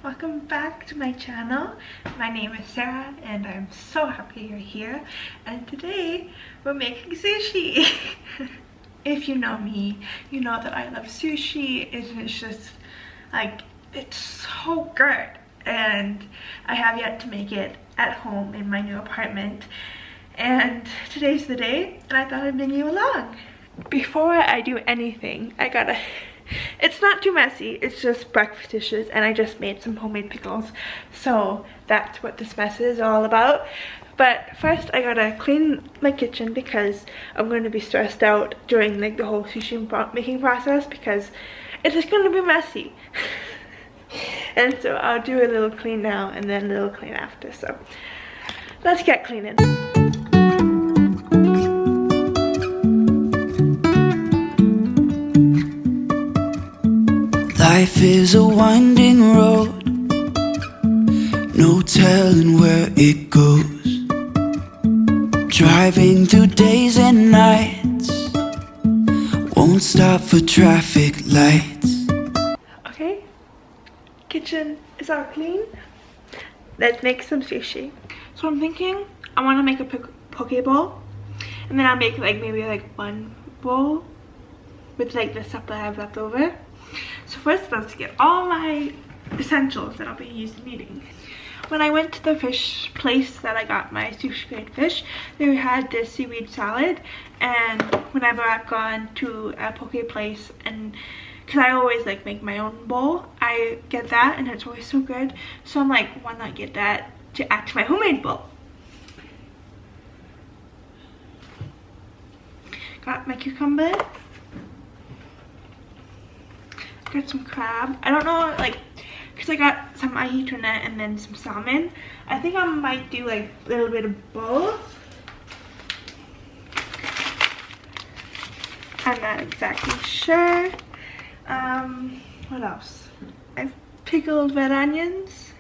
welcome back to my channel. My name is Sarah and I'm so happy you're here, and today we're making sushi. If you know me, you know that I love sushi. It's just like, it's so good, and I have yet to make it at home in my new apartment, and today's the day and I thought I'd bring you along. Before I do anything, it's not too messy, it's just breakfast dishes, and I just made some homemade pickles, so that's what this mess is all about. But first I gotta clean my kitchen because I'm going to be stressed out during like the whole sushi making process because it's just going to be messy. And so I'll do a little clean now and then a little clean after, so let's get cleaning. Life is a winding road, no telling where it goes. Driving through days and nights, won't stop for traffic lights. Okay, kitchen is all clean. Let's make some sushi. So I'm thinking I want to make a poke bowl, and then I'll make like maybe like one bowl with like the stuff that I have left over. So first, let's get all my essentials that I'll be eating. When I went to the fish place that I got my sushi grade fish, they had this seaweed salad, and whenever I've gone to a poke place, and because I always like make my own bowl, I get that and it's always so good. So I'm like, why not get that to add to my homemade bowl? Got my cucumber. Got some crab. I don't know, like, because I got some ahi tuna and then some salmon. I think I might do like a little bit of both. I'm not exactly sure. What else? I've pickled red onions.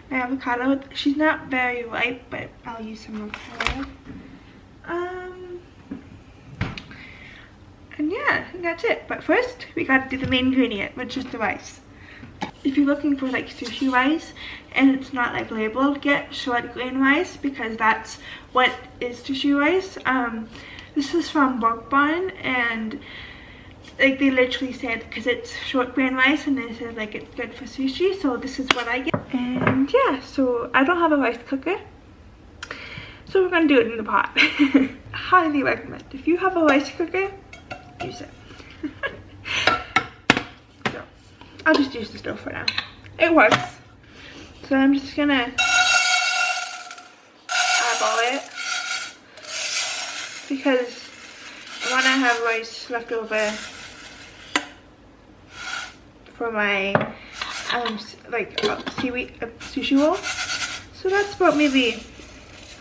My avocado. She's not very ripe, but I'll use some of her. And yeah, that's it. But first, we gotta do the main ingredient, which is the rice. If you're looking for like sushi rice and it's not like labeled, get short grain rice because that's what is sushi rice. This is from Bark Barn, and like they literally said because it's short grain rice, and they said like it's good for sushi, so this is what I get. And yeah, so I don't have a rice cooker, so we're gonna do it in the pot. Highly recommend. If you have a rice cooker, use it. So I'll just use the stove for now. It works. So I'm just gonna eyeball it because I want to have rice left over for my seaweed sushi roll. So that's about maybe a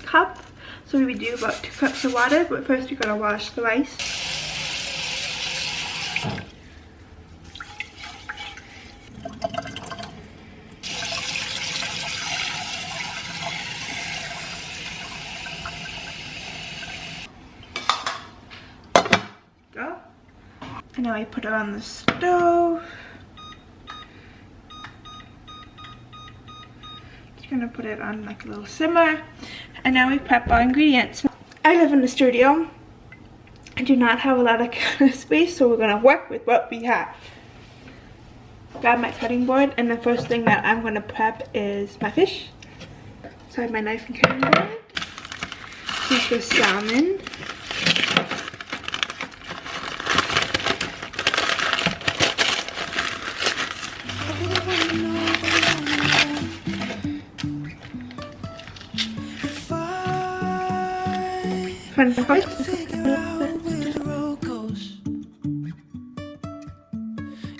cup. So we do about 2 cups of water, but first we're gonna wash the rice. Go. And now I put it on the stove. Just gonna put it on like a little simmer. And now we prep our ingredients. I live in the studio. I do not have a lot of counter space, so we're gonna work with what we have. Grab my cutting board, and the first thing that I'm gonna prep is my fish. So I have my knife and cutting board. Here's the salmon.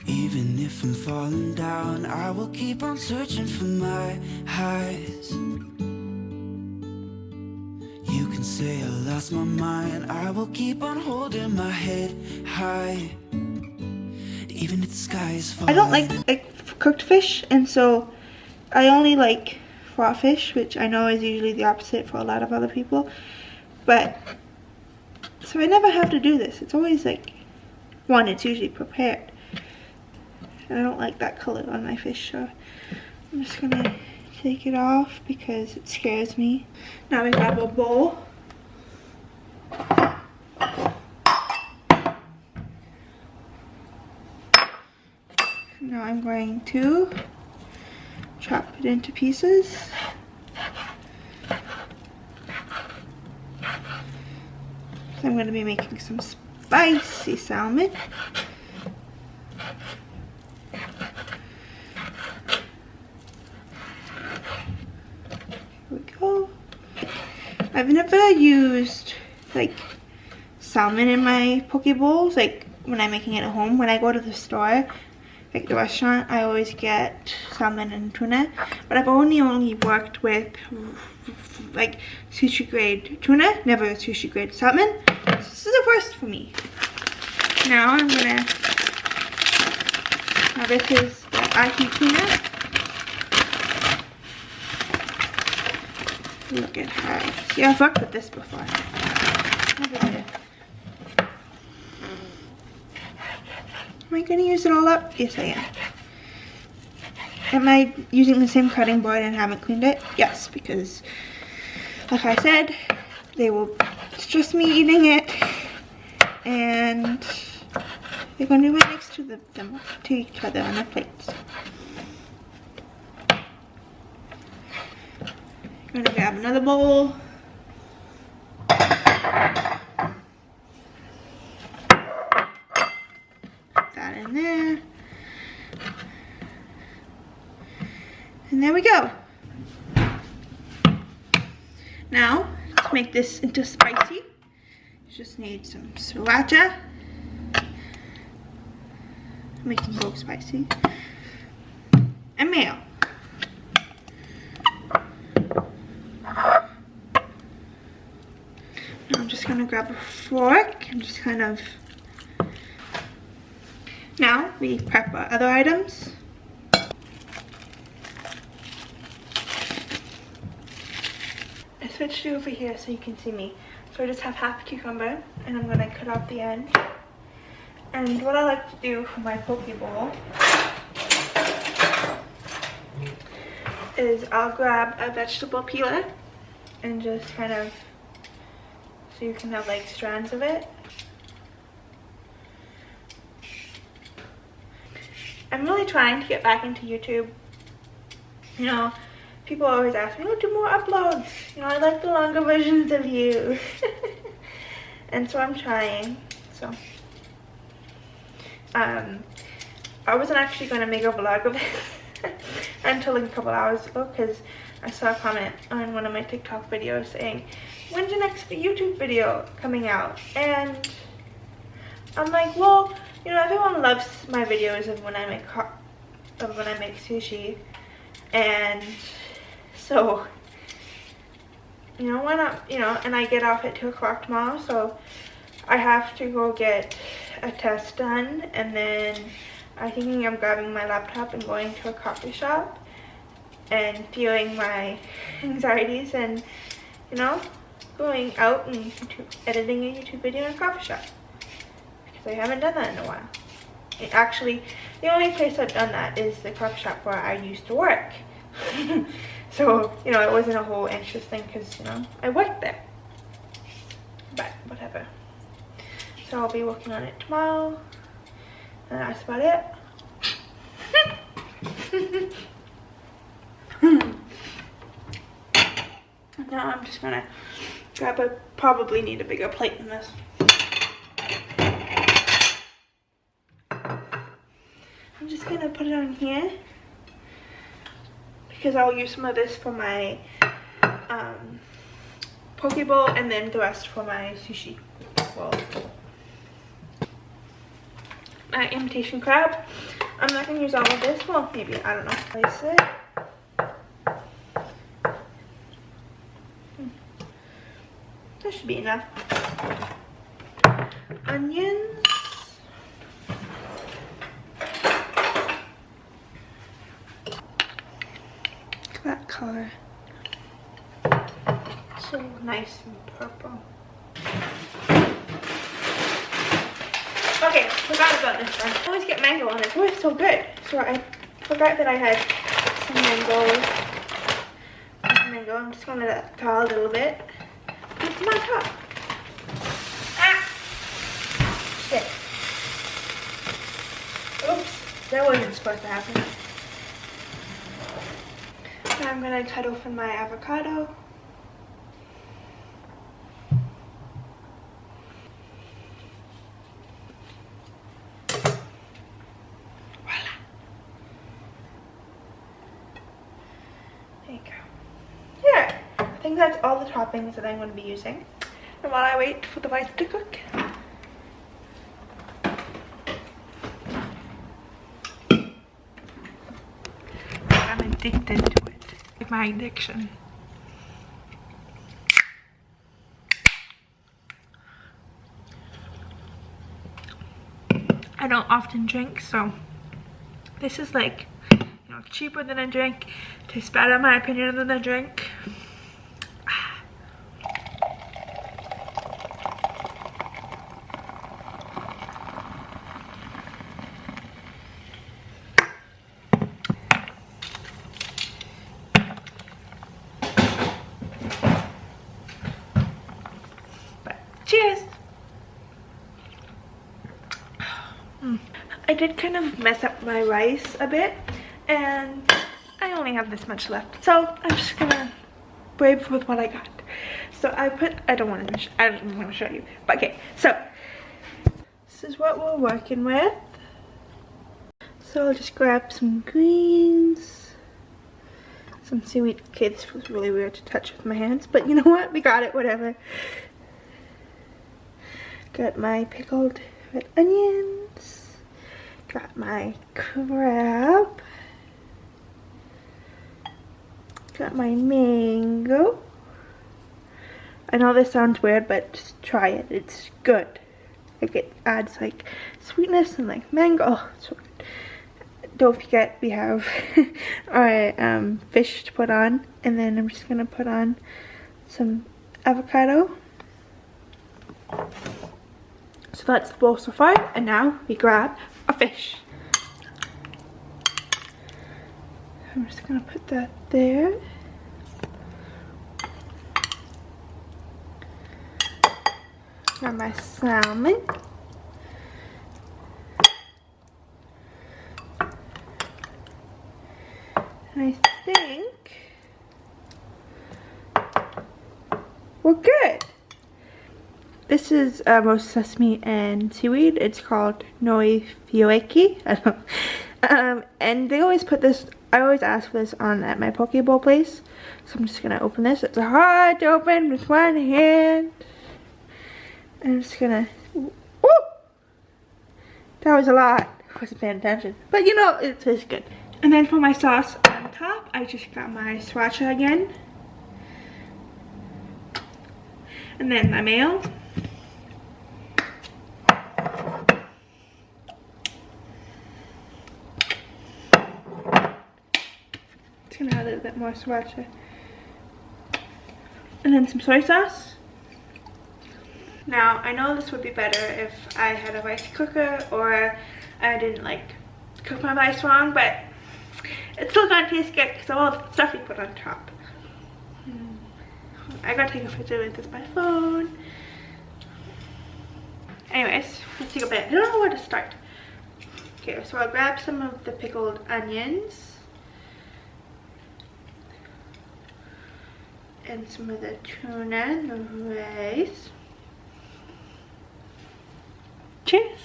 Even if I'm falling down, I will keep on searching for my highs. You can say I lost my mind, I will keep on holding my head high. Even if the sky is falling. I don't like cooked fish, and so I only like raw fish, which I know is usually the opposite for a lot of other people. But so I never have to do this. It's always like One, it's usually prepared. And I don't like that color on my fish, so I'm just gonna take it off because it scares me. Now we grab a bowl. Now I'm going to chop it into pieces. So I'm going to be making some spicy salmon. Here we go. I've never used like salmon in my poke bowls, like when I'm making it at home. When I go to the store, like the restaurant, I always get salmon and tuna, but I've only worked with like sushi grade tuna, never sushi grade salmon. This is a first for me. Now I'm gonna, now this is the ahi tuna. Look at her. See, I've worked with this before. Am I gonna use it all up? Yes, I am. Am I using the same cutting board and haven't cleaned it? Yes, because like I said, it's just me eating it, and they're gonna be right next to to each other on their plates. I'm gonna grab another bowl. In there, and there we go. Now to make this into spicy, you just need some sriracha, making both spicy, and mayo. Now I'm just gonna grab a fork and just kind of. Now we prep our other items. I switched it over here so you can see me. So I just have half a cucumber and I'm gonna cut off the end. And what I like to do for my poke bowl is I'll grab a vegetable peeler and just kind of, so you can have like strands of it. I'm really trying to get back into YouTube. You know, people always ask me, oh, do more uploads. You know, I like the longer versions of you. And so I'm trying. So, I wasn't actually going to make a vlog of this until like a couple hours ago, because I saw a comment on one of my TikTok videos saying, when's your next YouTube video coming out? And I'm like, well, you know, everyone loves my videos of when I make sushi, and so, you know, why not, you know, and I get off at 2 o'clock tomorrow, so I have to go get a test done, and then I'm thinking of grabbing my laptop and going to a coffee shop and feeling my anxieties and, you know, going out and editing a YouTube video in a coffee shop. I haven't done that in a while. Actually, the only place I've done that is the coffee shop where I used to work. So, you know, it wasn't a whole anxious thing because, you know, I worked there. But, whatever. So I'll be working on it tomorrow. And that's about it. Now I'm just gonna probably need a bigger plate than this. I'm just gonna put it on here because I'll use some of this for my poke bowl and then the rest for my sushi bowl. My imitation crab. I'm not gonna use all of this. Well, maybe, I don't know. Place it. That should be enough. Onions. That color, so nice and purple. Okay, forgot about this one. I always get mango on it. It's always so good. So I forgot that I had some mango. I'm just gonna let it thaw a little bit. Put some on top. Ah! Shit. Oops, that wasn't supposed to happen. Now I'm gonna cut open my avocado. There you go. Here, I think that's all the toppings that I'm going to be using. And while I wait for the rice to cook, I'm addicted to it. Like my addiction. I don't often drink, so this is like, you know, cheaper than a drink, tastes better in my opinion than a drink. But cheers! I did kind of mess up my rice a bit, and I only have this much left, so I'm just gonna brave with what I got. So I don't want to show you, but okay. So this is what we're working with. So I'll just grab some greens, some seaweed. Okay, this feels really weird to touch with my hands, but you know what? We got it. Whatever. Got my pickled red onions. Got my crab. Got my mango. I know this sounds weird, but just try it. It's good. Like it adds like sweetness and like mango. Oh, so good. Don't forget we have our fish to put on, and then I'm just gonna put on some avocado. So that's the bowl so far, and now we grab a fish. I'm just gonna put that there. Grab my salmon. And I think we're good. This is roast sesame and seaweed. It's called noi fioeki. I don't know. And they always put this, I always ask for this on at my poke bowl place. So I'm just gonna open this. It's hard to open with one hand. And I'm just gonna, woo! That was a lot. I wasn't paying attention. But you know, it tastes good. And then for my sauce on top, I just got my sriracha again. And then my mayo. Just gonna add a little bit more sriracha. And then some soy sauce. Now, I know this would be better if I had a rice cooker or I didn't like cook my rice wrong, but it's still gonna taste good because of all the stuff you put on top. I gotta take a picture with this my phone. Anyways, let's take a bit. I don't know where to start. Okay, so I'll grab some of the pickled onions. And some of the tuna and the rice. Cheers!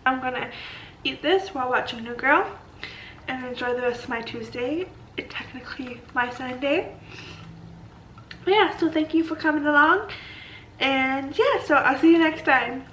I'm gonna eat this while watching New Girl and enjoy the rest of my Tuesday. It's technically my Sunday. But yeah, so thank you for coming along. And yeah, so I'll see you next time.